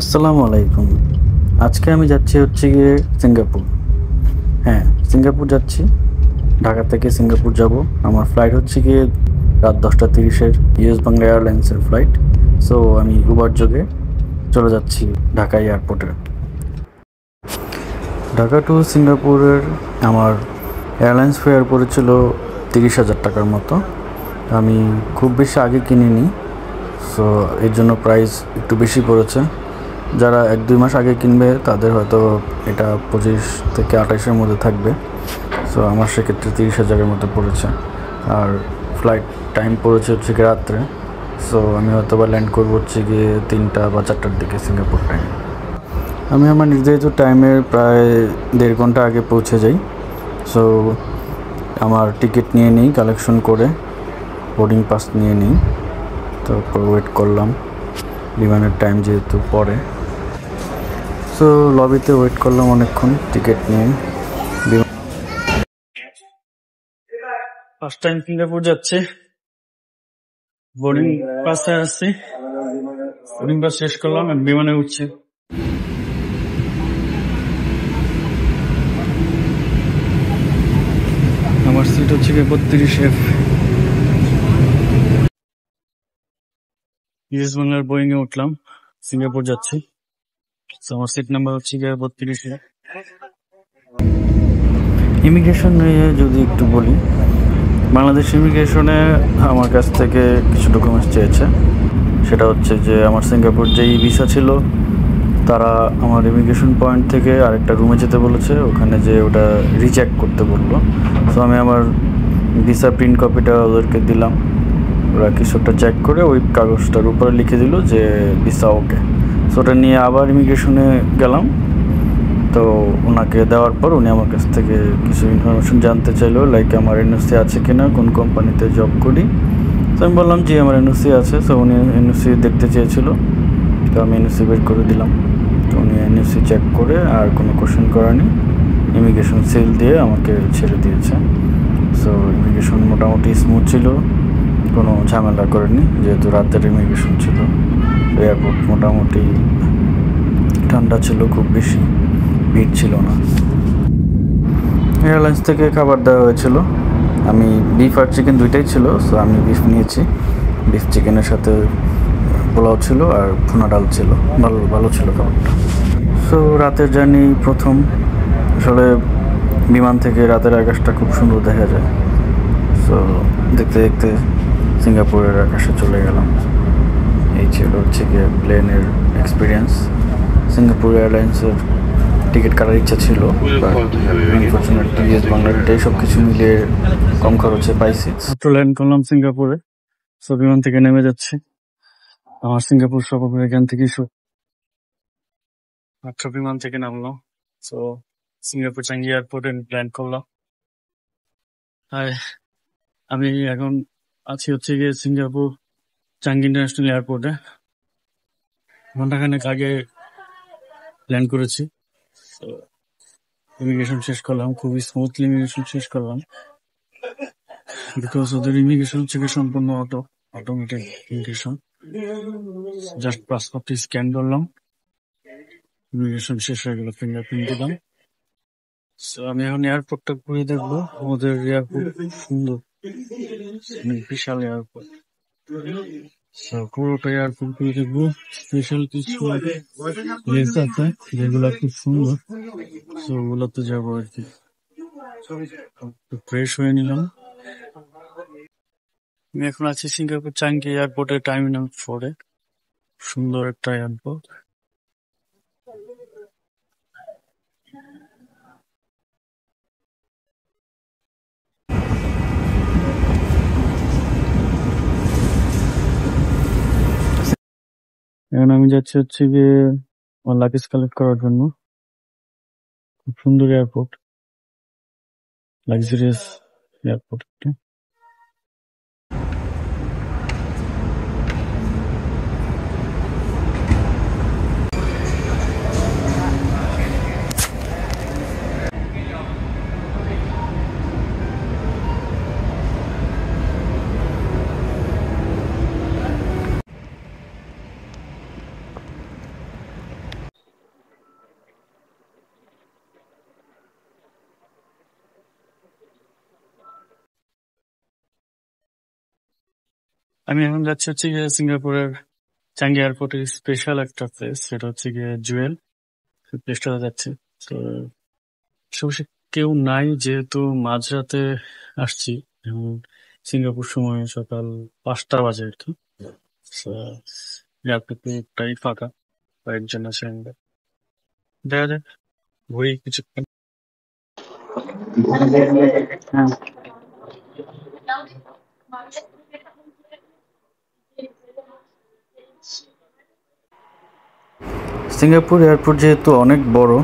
আসসালামু আলাইকুম। আজকে আমি যাচ্ছি হচ্ছে গিয়ে সিঙ্গাপুর। হ্যাঁ, সিঙ্গাপুর যাচ্ছি। ঢাকা থেকে সিঙ্গাপুর যাব। আমার ফ্লাইট হচ্ছে গিয়ে রাত 10:30-এর ইউএস বাংলা এয়ারলাইন্সের ফ্লাইট। সো আমি উবার যোগে চলে যাচ্ছি ঢাকা এয়ারপোর্টে। ঢাকা টু সিঙ্গাপুরের আমার এয়ারলাইন্স ফেয়ার পড়েছিল 30,000 টাকার মতো। আমি খুব বেশি আগে কিনিনি, সো এর জন্য প্রাইস একটু বেশি পড়েছে। যারা 1-2 মাস আগে কিনবে তাদের হয়তো এটা 25 থেকে 28-এর মধ্যে থাকবে। সো আমার সেক্ষেত্রে 30,000-এর মতো পড়েছে। আর ফ্লাইট টাইম পড়েছে হচ্ছে গিয়ে রাত্রে। সো আমি হয়তো বা ল্যান্ড করবো হচ্ছে গিয়ে 3টা বা 4টার দিকে সিঙ্গাপুর টাইম। আমি আমার নির্ধারিত টাইমের প্রায় 1.5 ঘন্টা আগে পৌঁছে যাই। সো আমার টিকিট নিয়ে নিই কালেকশন করে, বোর্ডিং পাস নিয়ে নিই। তারপর ওয়েট করলাম বিমানের টাইম যেহেতু পরে। সো লবিতে ওয়েট করলাম অনেকক্ষণ টিকিট নিয়ে। ফার্স্ট টাইম সিঙ্গাপুর যাচ্ছে, বোর্ডিং পাসে আসছি। বোর্ডিং পাস শেষ করলাম, বিমানে উঠছি। আমার সিট হচ্ছে গিয়ে 32F। ইউএস বাংলার বোয়িং এ উঠলাম, সিঙ্গাপুর যাচ্ছি। আমার সিট নাম্বার হচ্ছে গিয়ে 32F। ইমিগ্রেশন নিয়ে যদি একটু বলি, বাংলাদেশ ইমিগ্রেশনে আমার কাছ থেকে কিছু ডকুমেন্টস চেয়েছে। সেটা হচ্ছে যে আমার সিঙ্গাপুর যেই ভিসা ছিল, তারা আমার ইমিগ্রেশন পয়েন্ট থেকে আরেকটা রুমে যেতে বলেছে, ওখানে যে ওটা রিচেক করতে বললো। সো আমি আমার ভিসা প্রিন্ট কপিটা ওদেরকে দিলাম। ওরা কিছু একটা চেক করে ওই কাগজটার উপরে লিখে দিল যে ভিসা ওকে। সো ওটা নিয়ে আবার ইমিগ্রেশনে গেলাম। তো ওনাকে দেওয়ার পর উনি আমার কাছ থেকে কিছু ইনফরমেশন জানতে চাইলো, লাইক আমার এনওসি আছে কিনা, কোন কোম্পানিতে জব করি। তো আমি বললাম জি আমার এনওসি আছে। সো উনি এনওসি দেখতে চেয়েছিল, তো আমি এনওসি বের করে দিলাম। তো উনি এনওসি চেক করে আর কোনো কোশ্চেন করেনি, ইমিগ্রেশন সিল দিয়ে আমাকে ছেড়ে দিয়েছে। সো ইমিগ্রেশন মোটামুটি স্মুথ ছিল, কোনো ঝামেলা করেনি, যেহেতু রাতের ইমিগ্রেশন ছিল। এয়ারপোর্ট মোটামুটি ঠান্ডা ছিল, খুব বেশি ভিড় ছিল না। এয়ারলাইন্স থেকে খাবার দেওয়া হয়েছিল। আমি বিফ আর চিকেন দুইটাই ছিল, সো আমি বিফ নিয়েছি। বিফ চিকেনের সাথে পোলাও ছিল আর ভুনা ডাল ছিল, ভালো ভালো ছিল খাবারটা। সো রাতের জার্নি প্রথম, আসলে বিমান থেকে রাতের আকাশটা খুব সুন্দর দেখা যায়। সো দেখতে দেখতে সিঙ্গাপুরের আকাশে চলে গেলাম। এই ছিল হচ্ছে গিয়ে প্লেনের এক্সপিরিয়েন্স। সিঙ্গাপুর এয়ারলাইন্সের টিকিট কাটার ইচ্ছা ছিল, আনফরচুনেটলি ইউএস বাংলাটাই সব কিছু মিলিয়ে কম খরচে পাইছি। মাত্র ল্যান্ড করলাম সিঙ্গাপুরে। সো বিমান থেকে নেমে যাচ্ছি। আমার সিঙ্গাপুর সফর এখান থেকেই শুরু। মাত্র বিমান থেকে নামলাম। সো সিঙ্গাপুর চাঙ্গি এয়ারপোর্টে ল্যান্ড করলাম। আর আমি এখন আছি হচ্ছে গিয়ে সিঙ্গাপুর চাঙ্গি ইন্টারন্যাশনাল এয়ারপোর্টে। ঘন্টাখানেক আগে ল্যান্ড করেছি। তো ইমিগ্রেশন শেষ করলাম, খুবই স্মুথলি ইমিগ্রেশন শেষ করলাম, বিকজ ওদের ইমিগ্রেশন হচ্ছে সম্পূর্ণ অটোমেটিক ইমিগ্রেশন। জাস্ট পাসপোর্টটি স্ক্যান করলাম, ইমিগ্রেশন শেষ হয়ে গেল, ফিঙ্গারপ্রিন্ট দিলাম। সো আমি এখন এয়ারপোর্টটা ঘুরে দেখবো। ওদের এয়ারপোর্ট খুব সুন্দর, বিশাল এয়ারপোর্ট। সো পুরোটা এয়ারপোর্ট ঘুরে দেখবো। স্পেশাল কিছু প্লেস আছে যেগুলো খুব সুন্দর, সো ওগুলোতে যাবো আর কি। ফ্রেশ হয়ে নিলাম। আমি এখন আছি সিঙ্গাপুর চাঙ্গি এয়ারপোর্টের টার্মিনাল 4-এ। সুন্দর একটা এয়ারপোর্ট। এখন আমি যাচ্ছি হচ্ছে গিয়ে আমার লাগেজ কালেক্ট করার জন্য। খুব সুন্দর এয়ারপোর্ট, লাক্সারিয়াস এয়ারপোর্ট একটা। আমি এখন যাচ্ছি হচ্ছে গিয়ে সিঙ্গাপুরের চাঙ্গি এয়ারপোর্টের স্পেশাল একটা প্লেস, সেটা হচ্ছে গিয়ে জুয়েল। প্লেসটাতে যাচ্ছি। তো আশেপাশে কেউ নাই, যেহেতু মাঝরাতে আসছি। এখন সিঙ্গাপুর সময় সকাল 5টা বাজে আর কি। এয়ারপোর্ট পুরোটাই ফাঁকা, কয়েকজন আছে আমরা। দেখা যাক, ঘুরি কিছুক্ষণ। হ্যাঁ, সিঙ্গাপুর এয়ারপোর্ট যেহেতু অনেক বড়,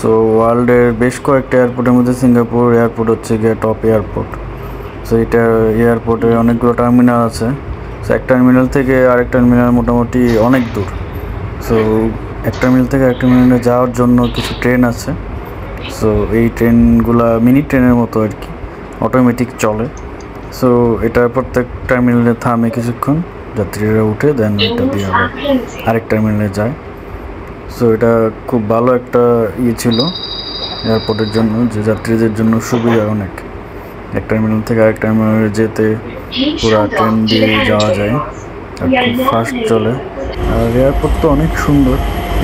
সো ওয়ার্ল্ডের বেশ কয়েকটা এয়ারপোর্টের মধ্যে সিঙ্গাপুর এয়ারপোর্ট হচ্ছে গিয়ে টপ এয়ারপোর্ট। সো এটা এয়ারপোর্টে অনেকগুলো টার্মিনাল আছে। সো এক টার্মিনাল থেকে আরেক টার্মিনাল মোটামুটি অনেক দূর। সো এক টার্মিনাল থেকে আরেক টার্মিনালে যাওয়ার জন্য কিছু ট্রেন আছে। সো এই ট্রেনগুলা মিনি ট্রেনের মতো আর কি, অটোমেটিক চলে। সো এটা প্রত্যেক টার্মিনালে থামে কিছুক্ষণ, যাত্রীরা উঠে দেন এটা দিয়ে আবার আরেক টার্মিনালে যায়। সো এটা খুব ভালো একটা ছিল এয়ারপোর্টের জন্য, যে যাত্রীদের জন্য সুবিধা অনেক। এক টার্মিনাল থেকে আরেক টার্মিনালে যেতে পুরো ট্রেন দিয়ে যাওয়া যায়, আর খুব ফাস্ট চলে। আর এয়ারপোর্ট তো অনেক সুন্দর,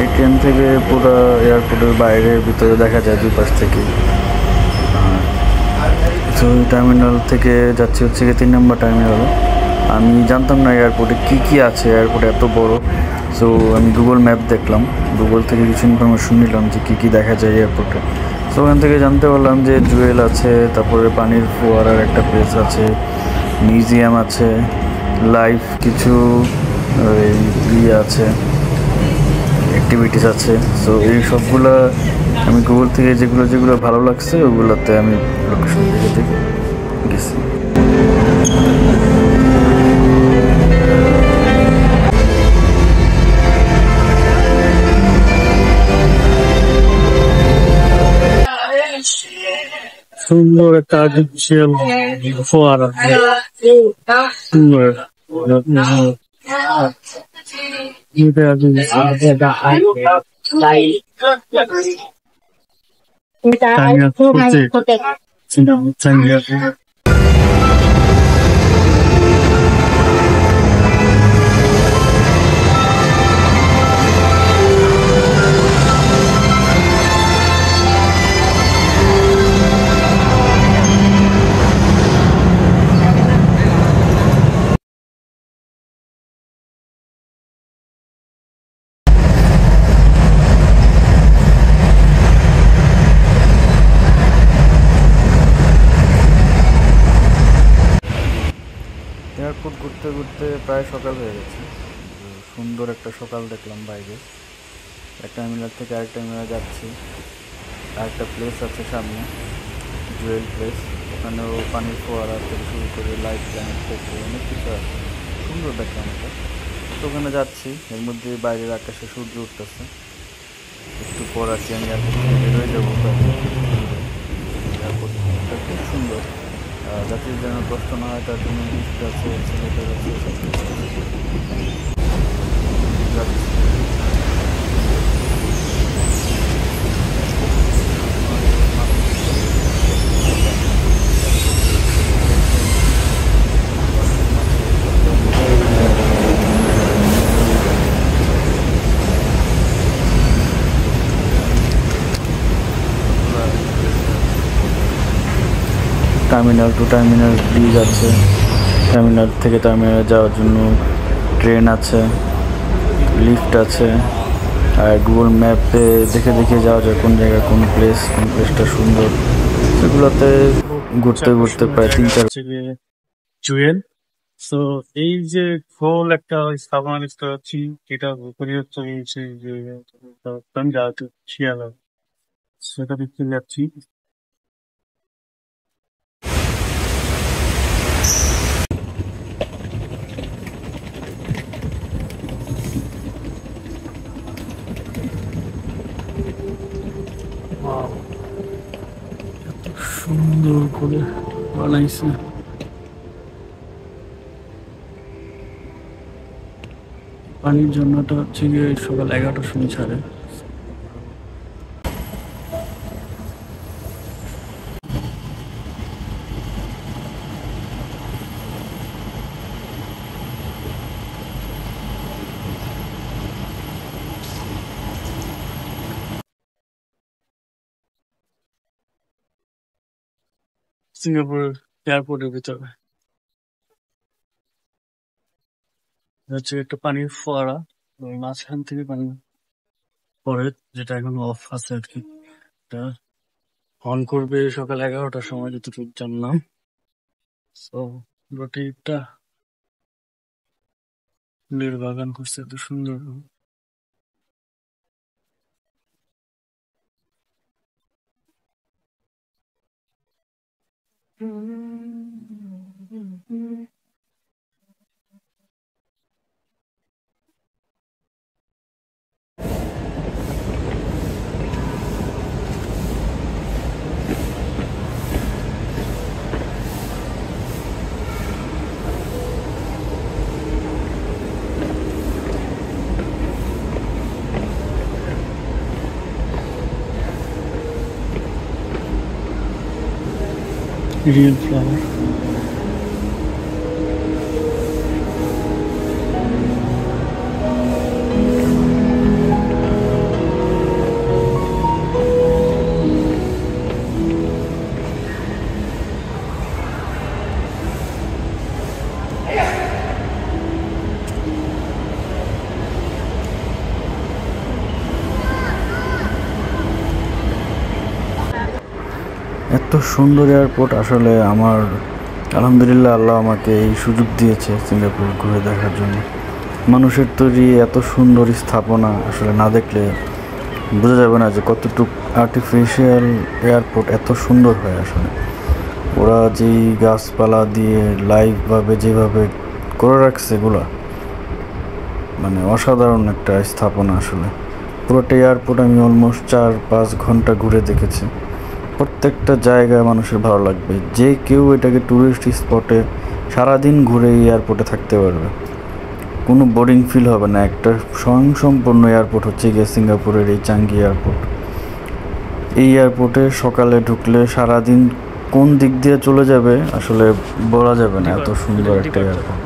এই ট্রেন থেকে পুরো এয়ারপোর্টের বাইরে ভিতরে দেখা যায় দুই পাশ থেকে। তো টার্মিনাল থেকে যাচ্ছি হচ্ছে গিয়ে 3 নম্বর টার্মিনালে। আমি জানতাম না এয়ারপোর্টে কী কী আছে, এয়ারপোর্ট এত বড়। সো আমি গুগল ম্যাপ দেখলাম, গুগল থেকে কিছু ইনফরমেশন নিলাম যে কী কী দেখা যায় এয়ারপোর্টে। সো ওখান থেকে জানতে পারলাম যে জুয়েল আছে, তারপরে পানির ফোয়ারার একটা প্লেস আছে, মিউজিয়াম আছে, লাইভ কিছু আছে, অ্যাক্টিভিটিস আছে। সো এই সবগুলো আমি গুগল থেকে যেগুলো যেগুলো ভালো লাগছে ওগুলোতে আমি লোকেশন দেখে দেখে গেছি। সুন্দর একটা আর্টিফিশিয়াল ফোয়ারা, সুন্দর। এয়ারপোর্ট ঘুরতে ঘুরতে প্রায় সকাল হয়ে গেছে। সুন্দর একটা সকাল দেখলাম বাইরে। এক টার্মিনাল থেকে আরেক টার্মিনালে যাচ্ছি। আরেকটা প্লেস আছে সামনে, জুয়েল প্লেস। ওখানেও পানির ফোয়ারা থেকে শুরু করে লাইফ প্ল্যানেট থেকে অনেক কিছু আছে, সুন্দর দেখলাম এটা। তো ওখানে যাচ্ছি, এর মধ্যে বাইরের আকাশে সূর্য উঠতেছে। একটু পর আর কি আমি এয়ারপোর্ট থেকে বেরোয় যাবো। এয়ারপোর্টটা খুব সুন্দর, যাত্রীর যেন কষ্ট না হয় তার জন্য লিফট আছে, এক্সেলেটর আছে, সব কিছু যাচ্ছি। টার্মিনাল টু টার্মিনাল ব্রিজ আছে, টার্মিনাল থেকে টার্মিনালে যাওয়ার জন্য ট্রেন আছে, লিফট আছে। আর গুগল ম্যাপে দেখে দেখে যাওয়া যায় কোন জায়গায় কোন প্লেসটা সুন্দর। সেগুলোতে ঘুরতে ঘুরতে প্রায় 3-4 জুয়েল। তো এই যে খোল একটা স্থাপনা দেখতে পাচ্ছি, এটা হচ্ছে শিয়াল, সেটা দেখতে যাচ্ছি। সুন্দর করে বানাইছে। পানির জন্যটা হচ্ছে গিয়ে সকাল 11টার সময় ছাড়ে। সিঙ্গাপুর এয়ারপোর্টের ভিতরে হচ্ছে একটা পানির ফোয়ারা, ওর মাঝখান থেকে পানি পড়ে, যেটা এখন অফ আছে আর কি। এটা অন করবে সকাল 11টার সময় যতটুকু জানলাম। সো পুরো ট্রিপটা ফুলের বাগান করছে এত সুন্দর। Real flower. এত সুন্দর এয়ারপোর্ট আসলে আমার আলহামদুলিল্লাহ, আল্লাহ আমাকে এই সুযোগ দিয়েছে সিঙ্গাপুর ঘুরে দেখার জন্য। মানুষের তৈরি এত সুন্দর স্থাপনা আসলে না দেখলে বোঝা যাবে না যে কতটুকু আর্টিফিশিয়াল এয়ারপোর্ট এত সুন্দর হয় আসলে। ওরা যেই গাছপালা দিয়ে লাইভভাবে যেভাবে করে রাখছে এগুলা, মানে অসাধারণ একটা স্থাপনা আসলে। পুরোটা এয়ারপোর্ট আমি অলমোস্ট 4-5 ঘন্টা ঘুরে দেখেছি। প্রত্যেকটা জায়গায় মানুষের ভালো লাগবে, যে কেউ এটাকে ট্যুরিস্ট স্পটে সারাদিন ঘুরে এই এয়ারপোর্টে থাকতে পারবে, কোনো বোরিং ফিল হবে না। একটা স্বয়ংসম্পূর্ণ এয়ারপোর্ট হচ্ছে গিয়ে সিঙ্গাপুরের এই চাঙ্গি এয়ারপোর্ট। এই এয়ারপোর্টে সকালে ঢুকলে সারাদিন কোন দিক দিয়ে চলে যাবে আসলে বলা যাবে না, এত সুন্দর একটা এয়ারপোর্ট।